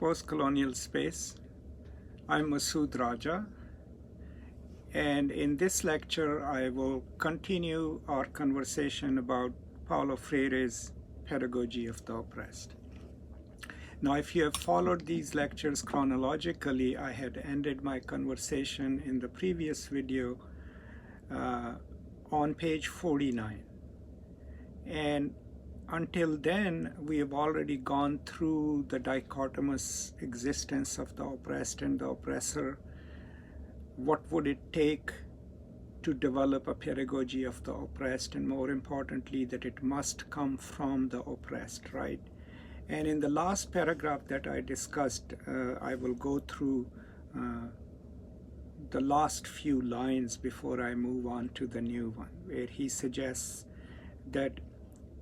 Post-Colonial Space. I'm Masood Raja, and in this lecture I will continue our conversation about Paulo Freire's Pedagogy of the Oppressed. Now, if you have followed these lectures chronologically, I had ended my conversation in the previous video on page 49. And until then, we have already gone through the dichotomous existence of the oppressed and the oppressor. What would it take to develop a pedagogy of the oppressed, and more importantly, that it must come from the oppressed, right? And in the last paragraph that I discussed, I will go through the last few lines before I move on to the new one, where he suggests that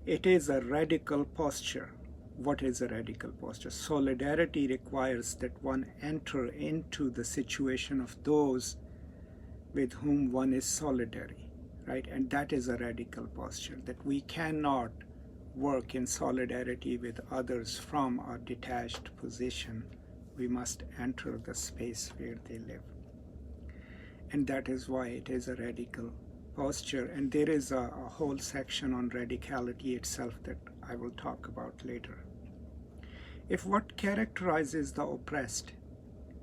it is a radical posture. What is a radical posture? Solidarity requires that one enter into the situation of those with whom one is solidary, right? And that is a radical posture, that we cannot work in solidarity with others from a detached position. We must enter the space where they live. And that is why it is a radical posture, and there is a whole section on radicality itself that I will talk about later. If what characterizes the oppressed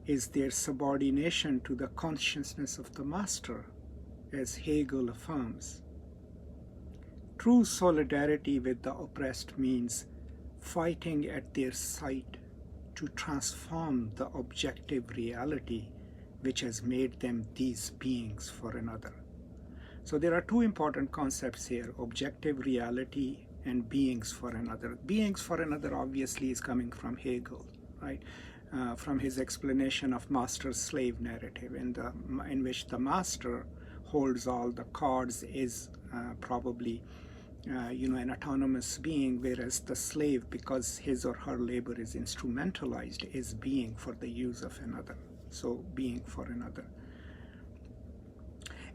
is their subordination to the consciousness of the master, as Hegel affirms, true solidarity with the oppressed means fighting at their side to transform the objective reality which has made them these beings for another. So there are two important concepts here: objective reality and beings for another. Beings for another obviously is coming from Hegel, right? From his explanation of master-slave narrative, in which the master holds all the cards, is probably an autonomous being, whereas the slave, because his or her labor is instrumentalized, is being for the use of another. So being for another.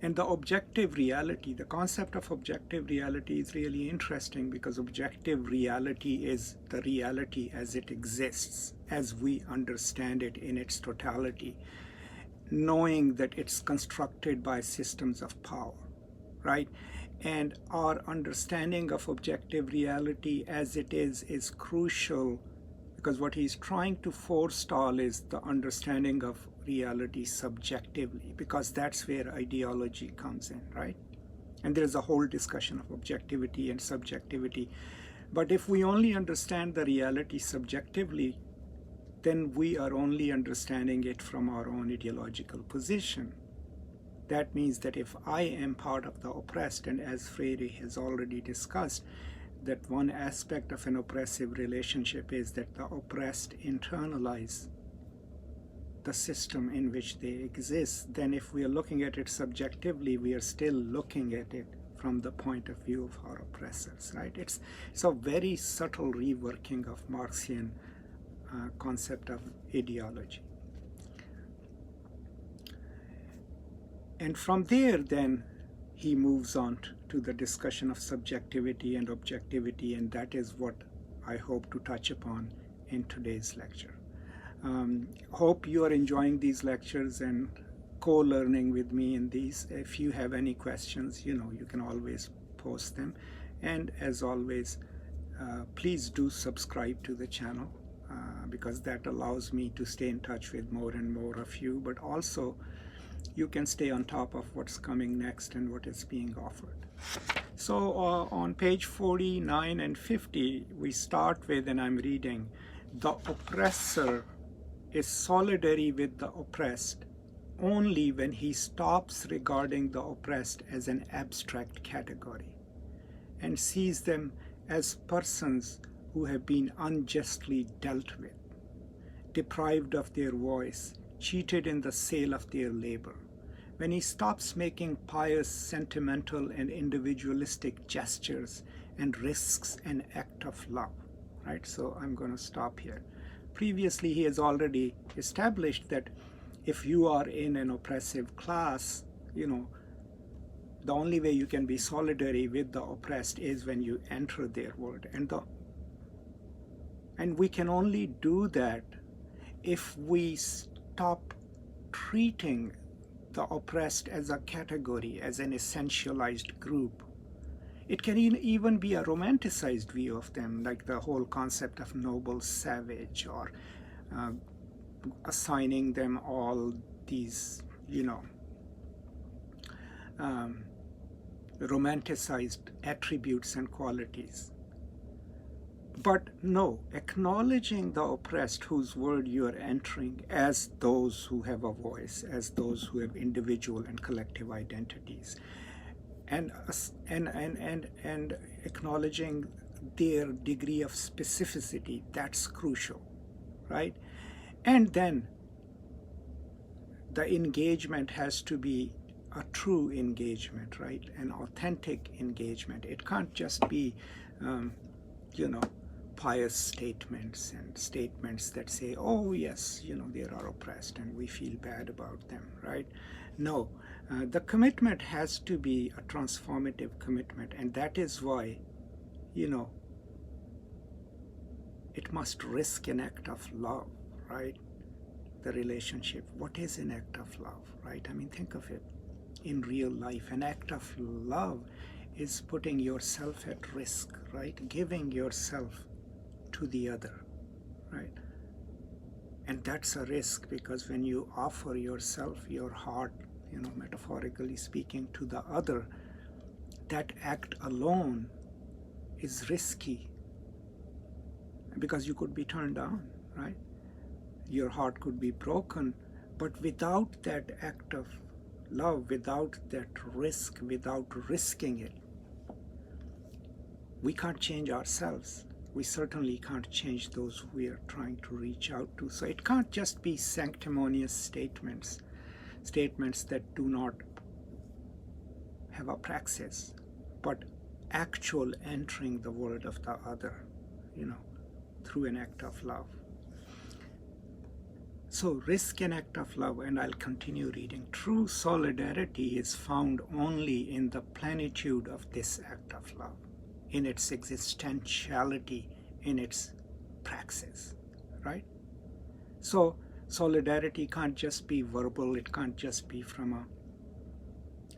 And the objective reality, the concept of objective reality is really interesting, because objective reality is the reality as it exists, as we understand it in its totality, knowing that it's constructed by systems of power, right? And our understanding of objective reality as it is crucial, because what he's trying to forestall is the understanding of reality subjectively, because that's where ideology comes in, right? And there's a whole discussion of objectivity and subjectivity. But if we only understand the reality subjectively, then we are only understanding it from our own ideological position. That means that if I am part of the oppressed, and as Freire has already discussed, that one aspect of an oppressive relationship is that the oppressed internalize the system in which they exist, then if we are looking at it subjectively, we are still looking at it from the point of view of our oppressors, right? It's a very subtle reworking of Marxian concept of ideology. And from there, then, he moves on to the discussion of subjectivity and objectivity, and that is what I hope to touch upon in today's lecture. Hope you are enjoying these lectures and co-learning with me in these. If you have any questions, you can always post them. And as always, please do subscribe to the channel, because that allows me to stay in touch with more and more of you, but also you can stay on top of what's coming next and what is being offered. So on page 49 and 50, we start with, and I'm reading, the oppressor is solidary with the oppressed only when he stops regarding the oppressed as an abstract category and sees them as persons who have been unjustly dealt with, deprived of their voice, cheated in the sale of their labor. When he stops making pious, sentimental, and individualistic gestures and risks an act of love, right? So I'm going to stop here. Previously, he has already established that if you are in an oppressive class, the only way you can be solidary with the oppressed is when you enter their world. And we can only do that if we stop treating the oppressed as a category, as an essentialized group, it can even be a romanticized view of them, like the whole concept of noble savage, or uh, assigning them all these, um, romanticized attributes and qualities. But no, acknowledging the oppressed whose world you are entering as those who have a voice, as those who have individual and collective identities, and acknowledging their degree of specificity, that's crucial, right? And then the engagement has to be a true engagement, right? An authentic engagement. It can't just be, pious statements and statements that say, oh yes, they are oppressed and we feel bad about them, right? No, the commitment has to be a transformative commitment, and that is why, it must risk an act of love, right? The relationship. What is an act of love, right? I mean, think of it in real life. An act of love is putting yourself at risk, right? Giving yourself to the other, right? And that's a risk, because when you offer yourself, your heart, metaphorically speaking, to the other, that act alone is risky, because you could be turned down, right? Your heart could be broken. But without that act of love, without that risk, without risking it, we can't change ourselves. We certainly can't change those we are trying to reach out to. So it can't just be sanctimonious statements that do not have a praxis, but actual entering the world of the other, through an act of love. So risk an act of love, and I'll continue reading. True solidarity is found only in the plenitude of this act of love, in its existentiality, in its praxis, right? So solidarity can't just be verbal, it can't just be from a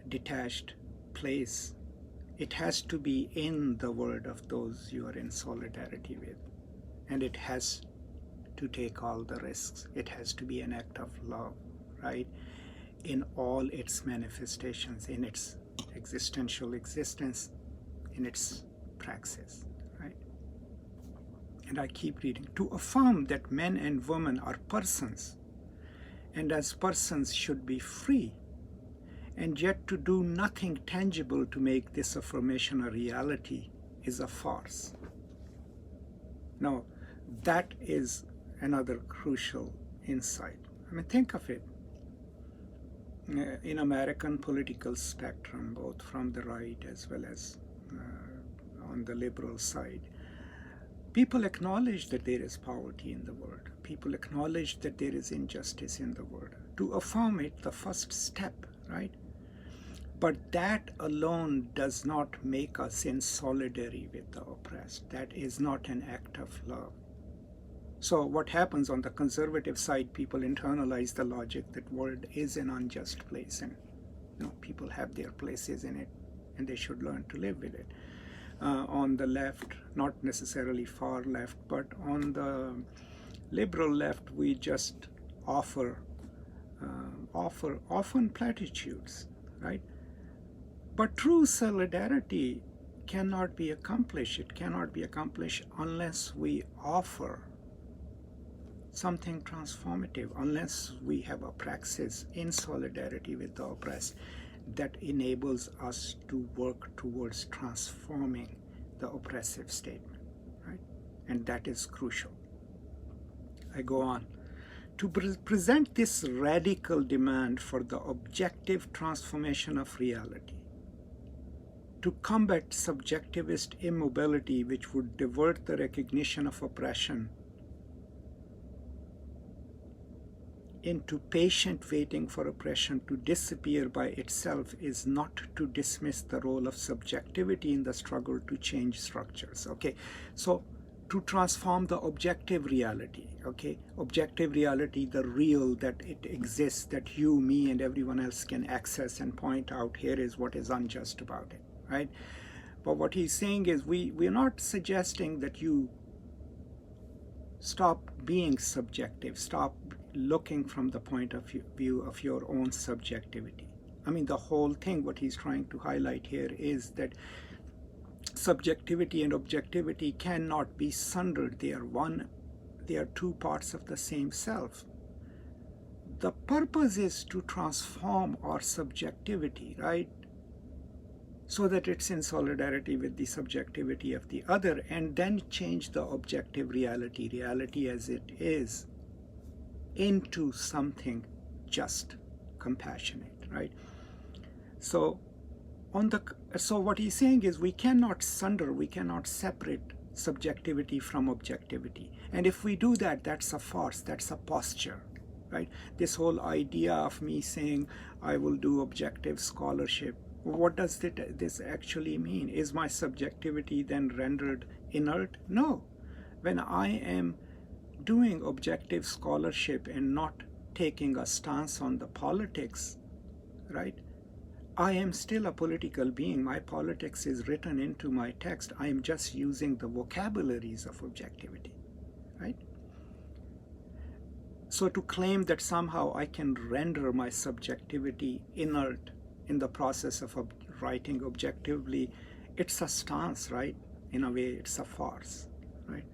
detached place. It has to be in the world of those you are in solidarity with, and it has to take all the risks. It has to be an act of love, right? In all its manifestations, in its existential existence, in its praxis, right? And I keep reading. To affirm that men and women are persons, and as persons should be free, and yet to do nothing tangible to make this affirmation a reality, is a farce. Now, that is another crucial insight. I mean, think of it. In American political spectrum, both from the right as well as on the liberal side, people acknowledge that there is poverty in the world. People acknowledge that there is injustice in the world. To affirm it, the first step, right? But that alone does not make us in solidarity with the oppressed. That is not an act of love. So what happens on the conservative side, people internalize the logic that world is an unjust place, and people have their places in it, and they should learn to live with it. On the left, not necessarily far left, but on the liberal left, we just offer often platitudes, right? But true solidarity cannot be accomplished. It cannot be accomplished unless we offer something transformative, unless we have a praxis in solidarity with the oppressed that enables us to work towards transforming the oppressive statement, right? And that is crucial. I go on. To present this radical demand for the objective transformation of reality, to combat subjectivist immobility which would divert the recognition of oppression into patient waiting for oppression to disappear by itself, is not to dismiss the role of subjectivity in the struggle to change structures. Okay, so to transform the objective reality, okay? Objective reality, the real, that it exists, that you, me, and everyone else can access and point out, here is what is unjust about it, right? But what he's saying is we're not suggesting that you stop being subjective, stop looking from the point of view of your own subjectivity. I mean, the whole thing, what he's trying to highlight here is that subjectivity and objectivity cannot be sundered. They are two parts of the same self. The purpose is to transform our subjectivity, right? So that it's in solidarity with the subjectivity of the other, and then change the objective reality as it is, into something just, compassionate, right? So what he's saying is we cannot sunder, we cannot separate subjectivity from objectivity. And if we do that, that's a farce, that's a posture, right? This whole idea of me saying I will do objective scholarship, what does this actually mean? Is my subjectivity then rendered inert? No. When I am doing objective scholarship and not taking a stance on the politics, right? I am still a political being. My politics is written into my text. I am just using the vocabularies of objectivity, right? So to claim that somehow I can render my subjectivity inert in the process of writing objectively, it's a stance, right? In a way, it's a farce, right?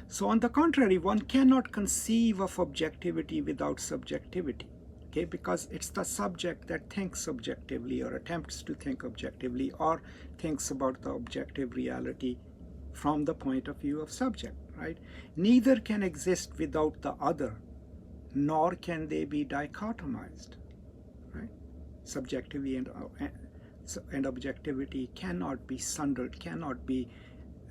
So on the contrary, one cannot conceive of objectivity without subjectivity, okay? Because it's the subject that thinks objectively or attempts to think objectively or thinks about the objective reality from the point of view of subject, right? Neither can exist without the other, nor can they be dichotomized, right? Subjectivity and objectivity cannot be sundered, cannot be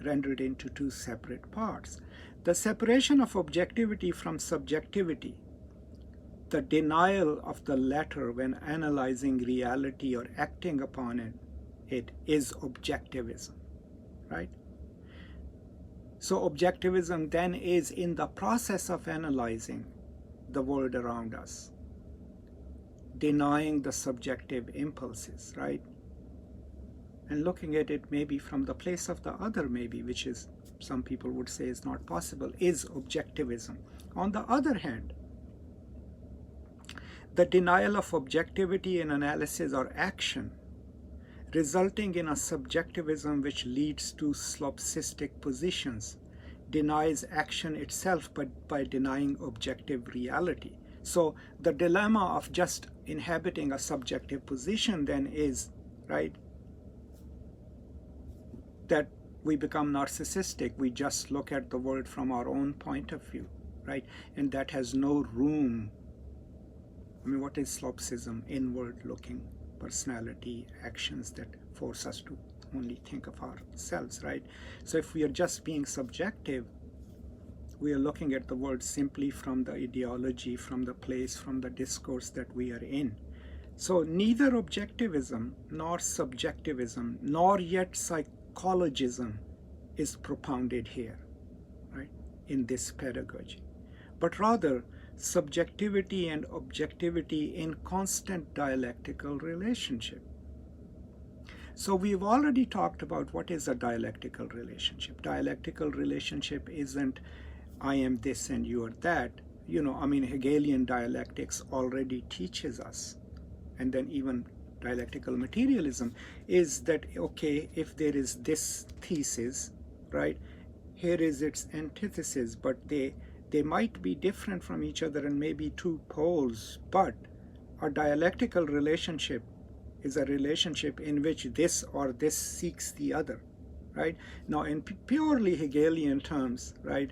rendered into two separate parts. The separation of objectivity from subjectivity, the denial of the latter when analyzing reality or acting upon it is objectivism, right? So objectivism then is in the process of analyzing the world around us, denying the subjective impulses, right? And looking at it maybe from the place of the other, maybe, which is, some people would say is not possible, is objectivism. On the other hand, the denial of objectivity in analysis or action, resulting in a subjectivism which leads to solipsistic positions, denies action itself by denying objective reality. So the dilemma of just inhabiting a subjective position then is, right, that we become narcissistic. We just look at the world from our own point of view, right? And that has no room. I mean, what is solipsism? Inward-looking personality actions that force us to only think of ourselves, right? So if we are just being subjective, we are looking at the world simply from the ideology, from the place, from the discourse that we are in. So neither objectivism nor subjectivism, nor yet psychologism is propounded here, right, in this pedagogy, but rather subjectivity and objectivity in constant dialectical relationship. So we've already talked about what is a dialectical relationship. Dialectical relationship isn't I am this and you are that. You know, I mean, Hegelian dialectics already teaches us, and then even dialectical materialism is that, okay, if there is this thesis, right, here is its antithesis, but they might be different from each other and maybe two poles, but a dialectical relationship is a relationship in which this or this seeks the other, right? Now, in purely Hegelian terms, right,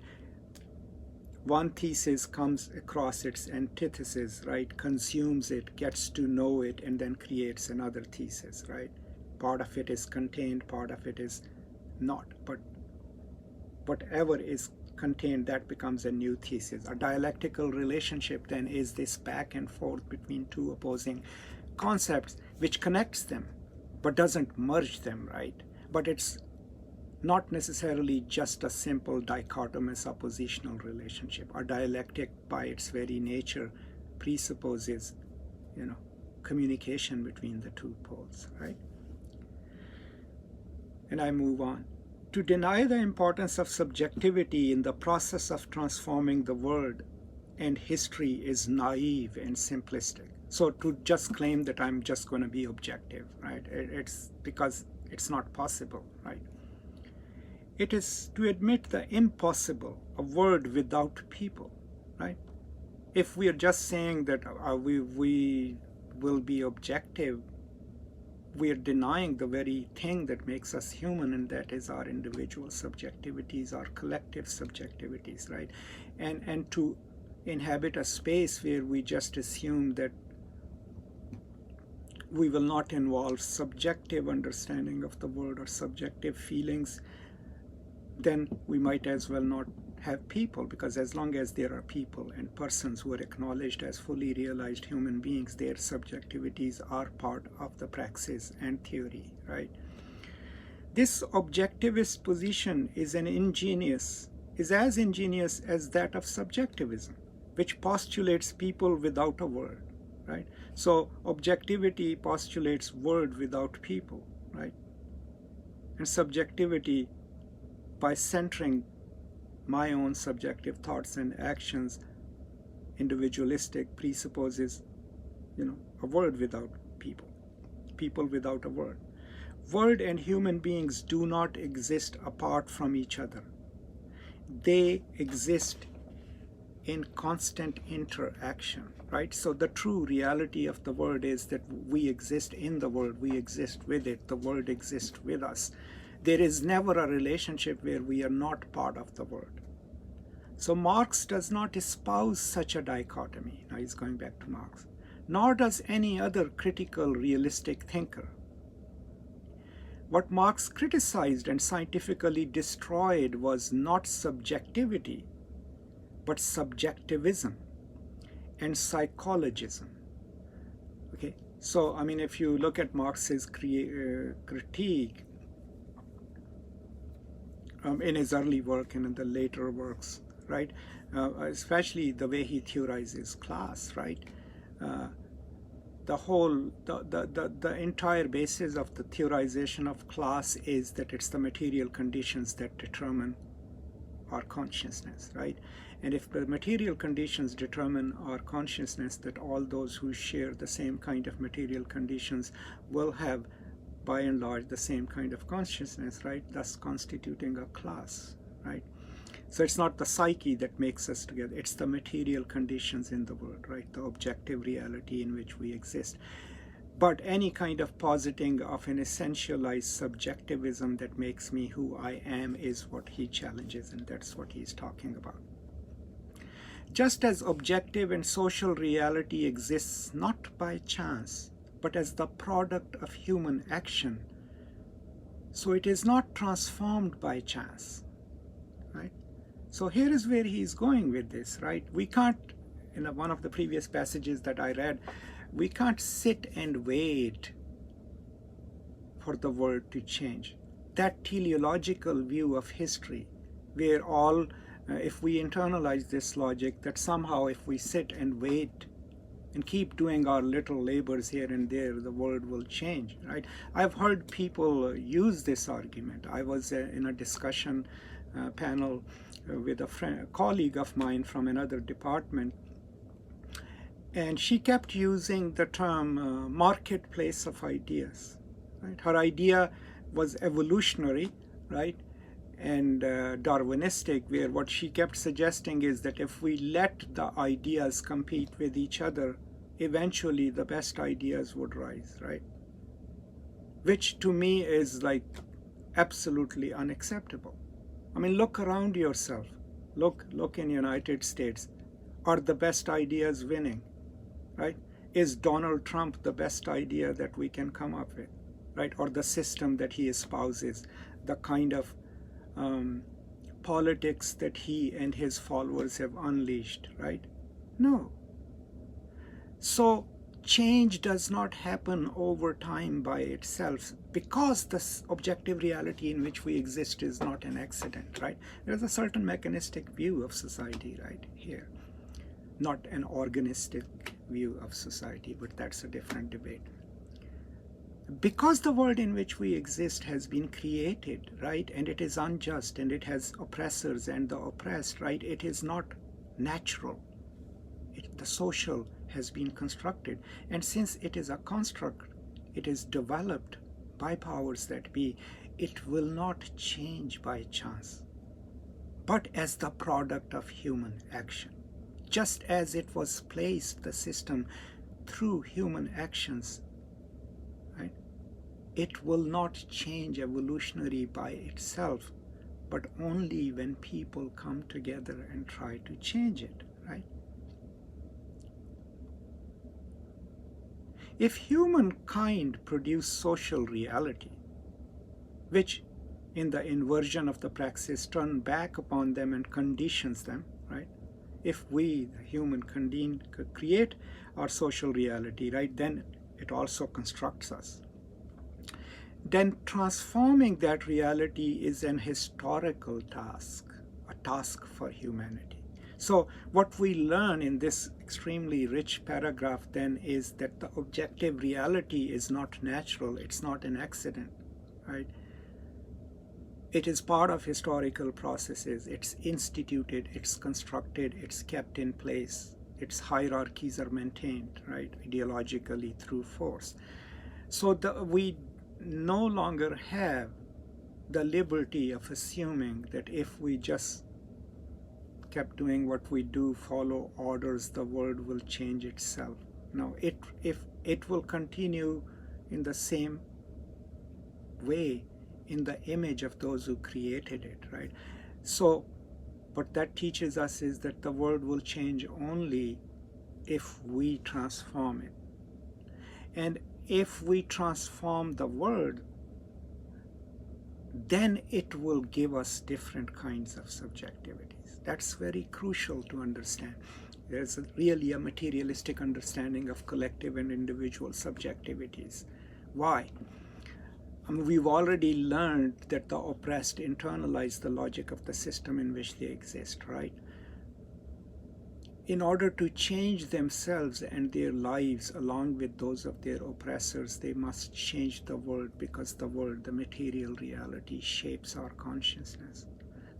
one thesis comes across its antithesis, right, consumes it, gets to know it, and then creates another thesis, right? Part of it is contained, part of it is not, but whatever is contained, that becomes a new thesis. A dialectical relationship then is this back and forth between two opposing concepts which connects them but doesn't merge them, right? But it's not necessarily just a simple dichotomous oppositional relationship. A dialectic by its very nature presupposes, communication between the two poles, right? And I move on. To deny the importance of subjectivity in the process of transforming the world and history is naive and simplistic. So to just claim that I'm just going to be objective, right? It's because it's not possible, right? It is to admit the impossible, a world without people, right? If we are just saying that we will be objective, we are denying the very thing that makes us human, and that is our individual subjectivities, our collective subjectivities, right? And to inhabit a space where we just assume that we will not involve subjective understanding of the world or subjective feelings, then we might as well not have people, because as long as there are people and persons who are acknowledged as fully realized human beings, their subjectivities are part of the praxis and theory, right? This objectivist position is as ingenious as that of subjectivism, which postulates people without a word, right? So objectivity postulates word without people, right? And subjectivity, by centering my own subjective thoughts and actions, individualistic, presupposes, a world without people, people without a word. World and human beings do not exist apart from each other. They exist in constant interaction, right? So the true reality of the world is that we exist in the world, we exist with it, the world exists with us. There is never a relationship where we are not part of the world. So Marx does not espouse such a dichotomy. Now he's going back to Marx. Nor does any other critical, realistic thinker. What Marx criticized and scientifically destroyed was not subjectivity, but subjectivism and psychologism. Okay, so if you look at Marx's critique, in his early work and in the later works, right? Especially the way he theorizes class, right? The entire basis of the theorization of class is that it's the material conditions that determine our consciousness, right? And if the material conditions determine our consciousness, that all those who share the same kind of material conditions will have, by and large, the same kind of consciousness, right? Thus constituting a class, right? So it's not the psyche that makes us together, it's the material conditions in the world, right? The objective reality in which we exist. But any kind of positing of an essentialized subjectivism that makes me who I am is what he challenges, and that's what he's talking about. Just as objective and social reality exists not by chance, but as the product of human action, so it is not transformed by chance, right? So here is where he's going with this, right? We can't, in one of the previous passages that I read, we can't sit and wait for the world to change. That teleological view of history, where all, if we internalize this logic, that somehow if we sit and wait and keep doing our little labors here and there, the world will change, right? I've heard people use this argument. I was in a discussion panel with a colleague of mine from another department, and she kept using the term marketplace of ideas, right? Her idea was evolutionary, right? And Darwinistic, where what she kept suggesting is that if we let the ideas compete with each other, eventually the best ideas would rise, right? Which to me is like absolutely unacceptable. Look around yourself. Look in United States. Are the best ideas winning, right? Is Donald Trump the best idea that we can come up with, right? Or the system that he espouses, the kind of politics that he and his followers have unleashed, right? No. So change does not happen over time by itself, because this objective reality in which we exist is not an accident, right? There's a certain mechanistic view of society right here, not an organistic view of society, but that's a different debate. Because the world in which we exist has been created, right, and it is unjust, and it has oppressors and the oppressed, right, it is not natural. The social has been constructed, and since it is a construct, it is developed by powers that be, it will not change by chance, but as the product of human action. Just as it was placed, the system, through human actions, right? It will not change evolutionary by itself, but only when people come together and try to change it, right? If humankind produce social reality, which in the inversion of the praxis turn back upon them and conditions them, right? If we, the human, create our social reality, right, then it also constructs us. Then transforming that reality is an historical task, a task for humanity. So what we learn in this extremely rich paragraph then is that the objective reality is not natural, it's not an accident, right? It is part of historical processes, it's instituted, it's constructed, it's kept in place, its hierarchies are maintained, right, ideologically through force. So we no longer have the liberty of assuming that if we just kept doing what we do, follow orders, the world will change itself. No, it will continue in the same way, in the image of those who created it, right? So what that teaches us is that the world will change only if we transform it. And if we transform the world, then it will give us different kinds of subjectivities. That's very crucial to understand. There's really a materialistic understanding of collective and individual subjectivities. Why? We've already learned that the oppressed internalize the logic of the system in which they exist, right? In order to change themselves and their lives along with those of their oppressors, they must change the world, because the world, the material reality, shapes our consciousness.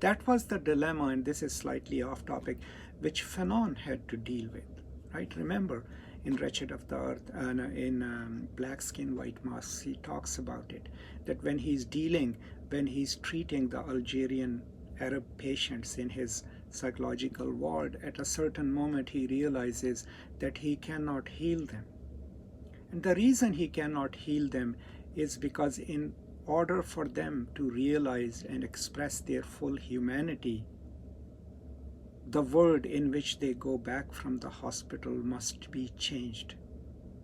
That was the dilemma, and this is slightly off topic, which Fanon had to deal with, right? Remember, in Wretched of the Earth, in Black Skin, White Masks, he talks about it, that when he's treating the Algerian Arab patients in his psychological ward, at a certain moment he realizes that he cannot heal them. And the reason he cannot heal them is because in order for them to realize and express their full humanity, the world in which they go back from the hospital must be changed,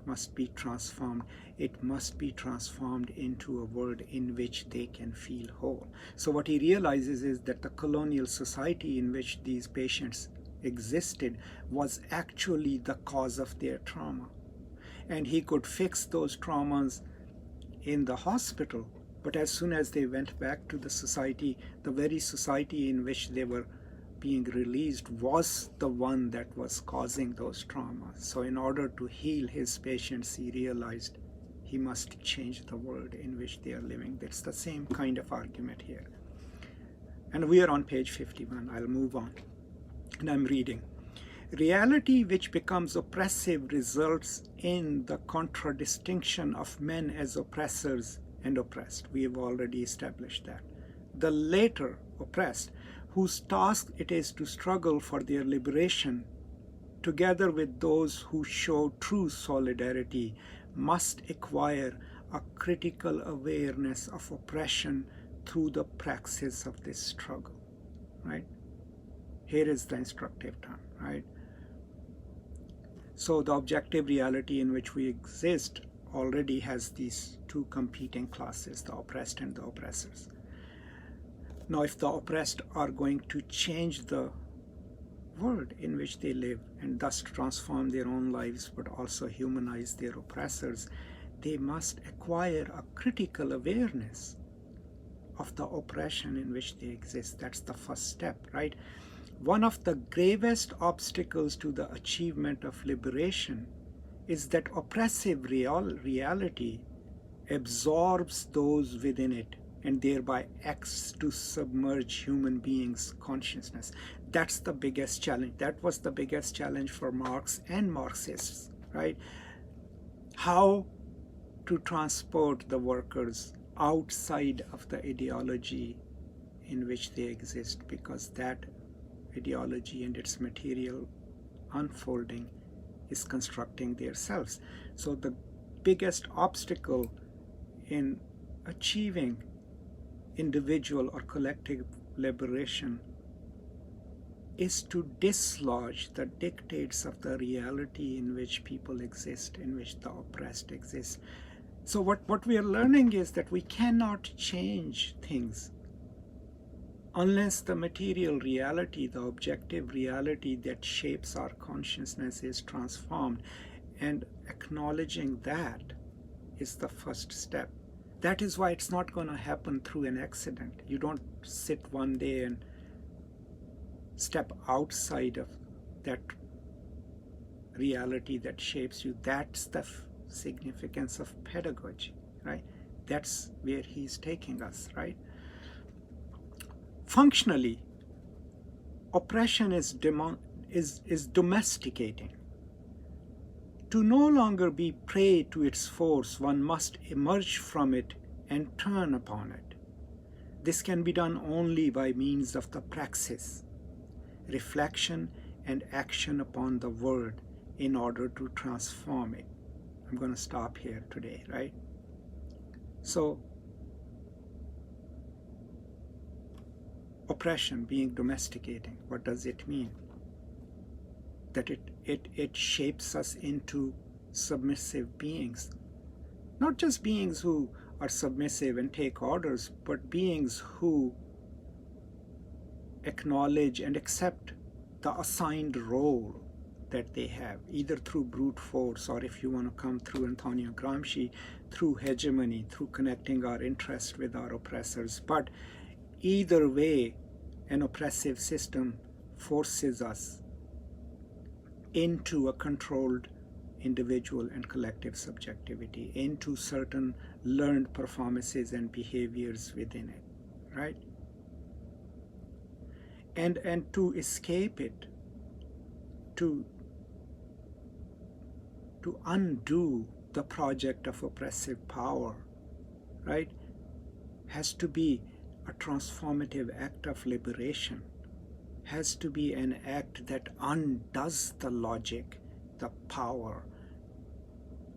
must be transformed. It must be transformed into a world in which they can feel whole. So what he realizes is that the colonial society in which these patients existed was actually the cause of their trauma. And he could fix those traumas in the hospital, but as soon as they went back to the society, the very society in which they were being released was the one that was causing those traumas. So in order to heal his patients, he realized he must change the world in which they are living. That's the same kind of argument here. And we are on page 51. I'll move on. And I'm reading. Reality which becomes oppressive results in the contradistinction of men as oppressors and oppressed. We have already established that. The later oppressed, whose task it is to struggle for their liberation, together with those who show true solidarity, must acquire a critical awareness of oppression through the praxis of this struggle, right? Here is the instructive term, right? So the objective reality in which we exist already has these two competing classes, the oppressed and the oppressors. Now, if the oppressed are going to change the world in which they live, and thus transform their own lives but also humanize their oppressors, they must acquire a critical awareness of the oppression in which they exist. That's the first step, right? One of the gravest obstacles to the achievement of liberation is that oppressive reality absorbs those within it and thereby acts to submerge human beings' consciousness. That's the biggest challenge. That was the biggest challenge for Marx and Marxists, right? How to transport the workers outside of the ideology in which they exist, because that ideology and its material unfolding is constructing their selves. So the biggest obstacle in achieving individual or collective liberation is to dislodge the dictates of the reality in which people exist, in which the oppressed exist. So what we are learning is that we cannot change things unless the material reality, the objective reality that shapes our consciousness is transformed. And acknowledging that is the first step. That is why it's not going to happen through an accident. You don't sit one day and step outside of that reality that shapes you. That's the significance of pedagogy, right? That's where he's taking us, right? Functionally, oppression is domesticating. To no longer be prey to its force, one must emerge from it and turn upon it. This can be done only by means of the praxis, reflection and action upon the world in order to transform it. I'm going to stop here today, right? So, oppression being domesticating, what does it mean? That it shapes us into submissive beings. Not just beings who are submissive and take orders, but beings who acknowledge and accept the assigned role that they have, either through brute force, or if you want to come through Antonio Gramsci, through hegemony, through connecting our interest with our oppressors. But either way, an oppressive system forces us into a controlled individual and collective subjectivity, into certain learned performances and behaviors within it, right? And to escape it, to undo the project of oppressive power, right, has to be a transformative act of liberation, has to be an act that undoes the logic, the power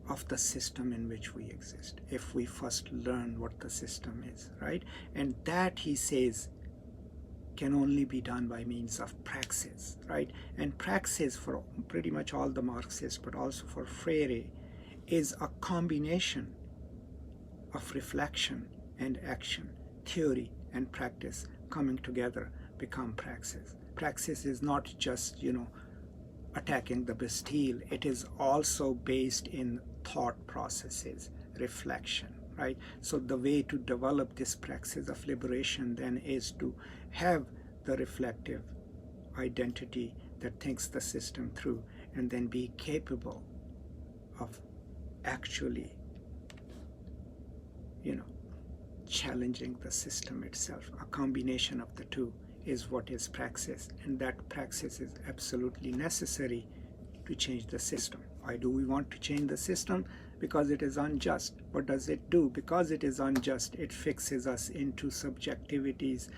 of the system in which we exist, if we first learn what the system is, right? And that, he says, can only be done by means of praxis, right? And praxis, for pretty much all the Marxists, but also for Freire, is a combination of reflection and action. Theory and practice coming together become praxis. Praxis is not just, attacking the Bastille. It is also based in thought processes, reflection, right? So the way to develop this praxis of liberation then is to have the reflective identity that thinks the system through, and then be capable of actually, challenging the system itself. A combination of the two is what is praxis, and that praxis is absolutely necessary to change the system. Why do we want to change the system? Because it is unjust. What does it do? Because it is unjust, it fixes us into subjectivities,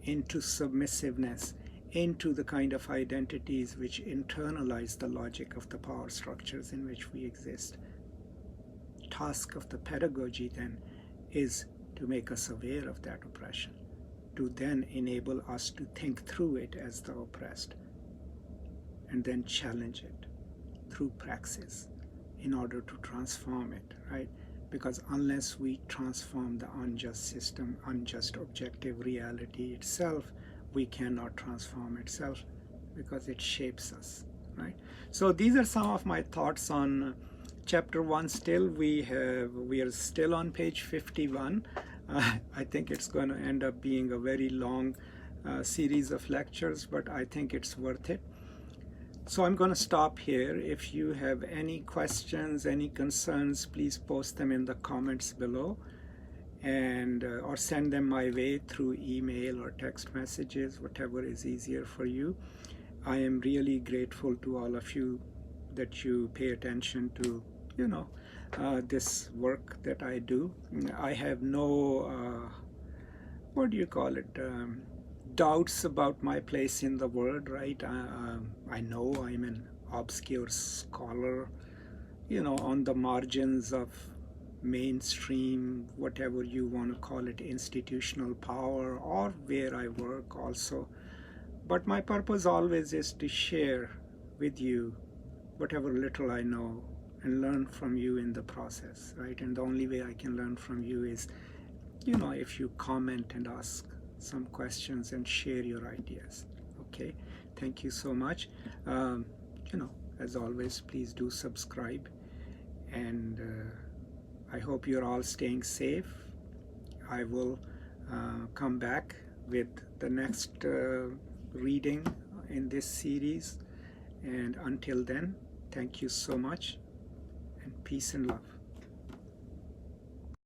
into submissiveness, into the kind of identities which internalize the logic of the power structures in which we exist. Task of the pedagogy then is to make us aware of that oppression, to then enable us to think through it as the oppressed, and then challenge it through praxis in order to transform it, right? Because unless we transform the unjust system, unjust objective reality itself, we cannot transform itself because it shapes us, right? So these are some of my thoughts on chapter 1. Still we are still on page 51. I think it's going to end up being a very long series of lectures, but I think it's worth it. So I'm going to stop here. If you have any questions, any concerns, please post them in the comments below, and or send them my way through email or text messages, whatever is easier for you. I am really grateful to all of you that you pay attention to, this work that I do. I have no, what do you call it, doubts about my place in the world, right? I know I'm an obscure scholar, on the margins of mainstream, whatever you want to call it, institutional power, or where I work also. But my purpose always is to share with you whatever little I know and learn from you in the process, right? And the only way I can learn from you is, if you comment and ask some questions and share your ideas. Okay, thank you so much. As always, please do subscribe, and I hope you're all staying safe. I will come back with the next reading in this series, and until then, thank you so much, and peace and love.